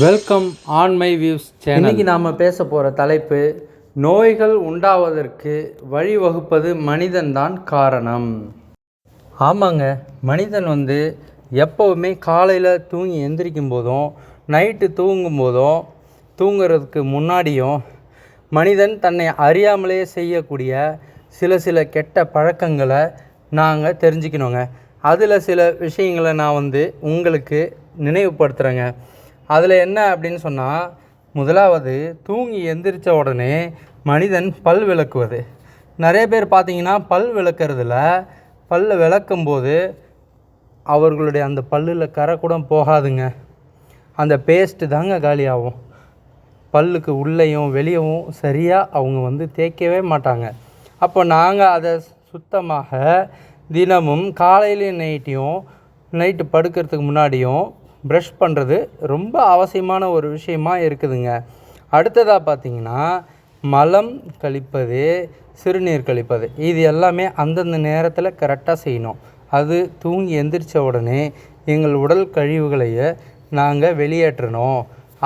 Welcome on my views channel. இன்றைக்கி நாம் பேச போகிற தலைப்பு, நோய்கள் உண்டாவதற்கு வழிவகுப்பது மனிதன்தான் காரணம். ஆமாங்க, மனிதன் எப்போவுமே காலையில் தூங்கி எந்திரிக்கும் போதும் நைட்டு தூங்கும் போதும் தூங்குறதுக்கு முன்னாடியும் மனிதன் தன்னை அறியாமலே செய்யக்கூடிய சில கெட்ட பழக்கங்களை நாங்கள் தெரிஞ்சுக்கணுங்க. அதில் சில விஷயங்களை நான் உங்களுக்கு நினைவுபடுத்துகிறேங்க. அதில் என்ன அப்படின்னு சொன்னால், முதலாவது தூங்கி எந்திரிச்ச உடனே மனிதன் பல் விளக்குவது. நிறைய பேர் பார்த்திங்கன்னா பல் விளக்குறதுல பல்லை விளக்கும்போது அவர்களுடைய அந்த பல்லில் கரை கூட போகாதுங்க. அந்த பேஸ்ட்டு தாங்க காலியாகும். பல்லுக்கு உள்ளேயும் வெளியவும் சரியாக அவங்க தேய்க்கவே மாட்டாங்க. அப்போ நாங்கள் அதை சுத்தமாக தினமும் காலையிலையும் நைட்டு படுக்கிறதுக்கு முன்னாடியும் ப்ரஷ் பண்ணுறது ரொம்ப அவசியமான ஒரு விஷயமா இருக்குதுங்க. அடுத்ததாக பார்த்திங்கன்னா, மலம் கழிப்பது, சிறுநீர் கழிப்பது, இது எல்லாமே அந்தந்த நேரத்தில் கரெக்டாக செய்யணும். அது தூங்கி எந்திரிச்ச உடனே எங்கள் உடல் கழிவுகளையே நாங்கள் வெளியேற்றணும்.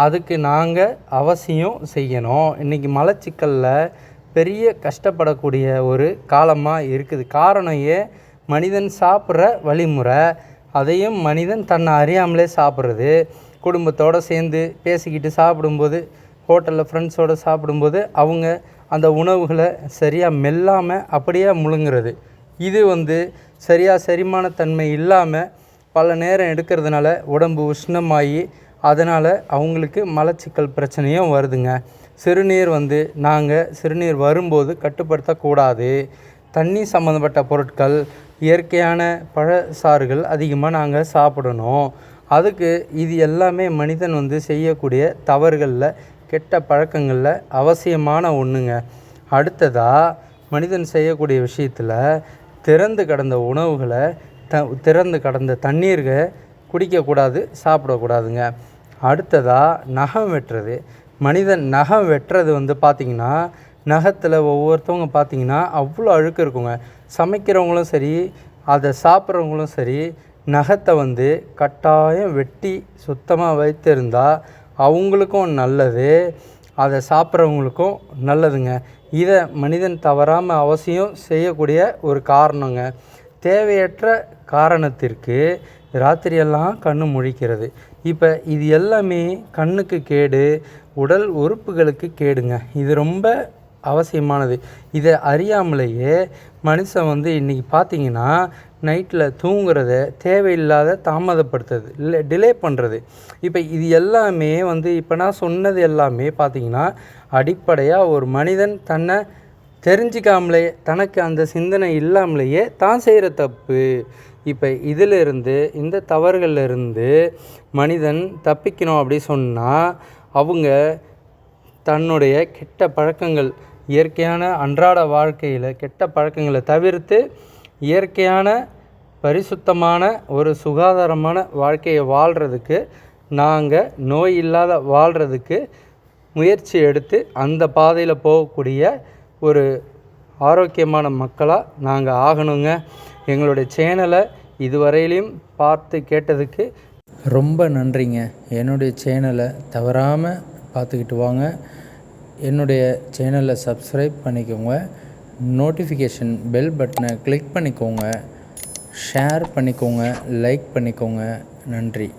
அதுக்கு நாங்கள் அவசியம் செய்யணும். இன்றைக்கி மலச்சிக்கலில் பெரிய கஷ்டப்படக்கூடிய ஒரு காலமாக இருக்குது. காரணம் மனிதன் சாப்பிட்ற வழிமுறை. அதையும் மனிதன் தன்னை அறியாமலே சாப்பிட்றது. குடும்பத்தோடு சேர்ந்து பேசிக்கிட்டு சாப்பிடும்போது, ஹோட்டலில் ஃப்ரெண்ட்ஸோடு சாப்பிடும்போது அவங்க அந்த உணவுகளை சரியாக மெல்லாமல் அப்படியே முழுங்குறது. இது சரியாக செரிமானத்தன்மை இல்லாமல் பல நேரம் எடுக்கிறதுனால உடம்பு உஷ்ணமாகி அதனால் அவங்களுக்கு மலச்சிக்கல் பிரச்சனையும் வருதுங்க. சிறுநீர் நாங்கள் சிறுநீர் வரும்போது கட்டுப்படுத்தக்கூடாது. தண்ணி சம்மந்தப்பட்ட பொருட்கள், இயற்கையான பழச்சாறுகள் அதிகமாக நாங்கள் சாப்பிடணும். அதுக்கு இது எல்லாமே மனிதன் செய்யக்கூடிய தவறுகளில், கெட்ட பழக்கங்களில் அவசியமான ஒன்றுங்க. அடுத்ததாக மனிதன் செய்யக்கூடிய விஷயத்தில் திறந்து கடந்த உணவுகளை, திறந்து கடந்த தண்ணீர்கள் குடிக்கக்கூடாது, சாப்பிடக்கூடாதுங்க. அடுத்ததாக நகம் வெட்டுறது. மனிதன் நகம் வெட்டுறது பார்த்திங்கன்னா, நகத்தில் ஒவ்வொருத்தவங்க பார்த்திங்கன்னா அவ்வளோ அழுக்கு இருக்குங்க. சமைக்கிறவங்களும் சரி, அதை சாப்பிட்றவங்களும் சரி, நகத்தை கட்டாயம் வெட்டி சுத்தமாக வைத்திருந்தால் அவங்களுக்கும் நல்லது, அதை சாப்பிட்றவங்களுக்கும் நல்லதுங்க. இதை மனிதன் தவறாமல் அவசியம் செய்யக்கூடிய ஒரு காரணங்க. தேவையற்ற காரணத்திற்கு ராத்திரியெல்லாம் கண்ணு முழிக்கிறது. இப்போ இது எல்லாமே கண்ணுக்கு கேடு, உடல் உறுப்புகளுக்கு கேடுங்க. இது ரொம்ப அவசியமானது. இதை அறியாமலேயே மனுஷன் இன்றைக்கி பார்த்திங்கன்னா நைட்டில் தூங்குறத தேவையில்லாத தாமதப்படுத்துறது, இல்லை டிலே பண்ணுறது. இப்போ இது எல்லாமே இப்போ நான் சொன்னது எல்லாமே பார்த்திங்கன்னா அடிப்படையாக ஒரு மனிதன் தன்னை தெரிஞ்சிக்காமலே, தனக்கு அந்த சிந்தனை இல்லாமலேயே தான் செய்கிற தப்பு. இப்போ இதிலிருந்து, இந்த தவறுகளிலிருந்து மனிதன் தப்பிக்கணும் அப்படி சொன்னால், அவங்க தன்னுடைய கெட்ட பழக்கங்கள், இயற்கையான அன்றாட வாழ்க்கையில் கெட்ட பழக்கங்களை தவிர்த்து இயற்கையான பரிசுத்தமான ஒரு சுகாதாரமான வாழ்க்கையை வாழ்கிறதுக்கு, நாங்கள் நோய் இல்லாத வாழ்கிறதுக்கு முயற்சி எடுத்து அந்த பாதையில் போகக்கூடிய ஒரு ஆரோக்கியமான மக்களாக நாங்கள் ஆகணுங்க. எங்களுடைய சேனலை இதுவரையிலையும் பார்த்து கேட்டதுக்கு ரொம்ப நன்றிங்க. என்னுடைய சேனலை தவறாமல் பார்த்துக்கிட்டு வாங்க. என்னுடைய சேனலை சப்ஸ்கிரைப் பண்ணிக்கோங்க. நோட்டிஃபிகேஷன் பெல் பட்டனை கிளிக் பண்ணிக்கோங்க. ஷேர் பண்ணிக்கோங்க. லைக் பண்ணிக்கோங்க. நன்றி.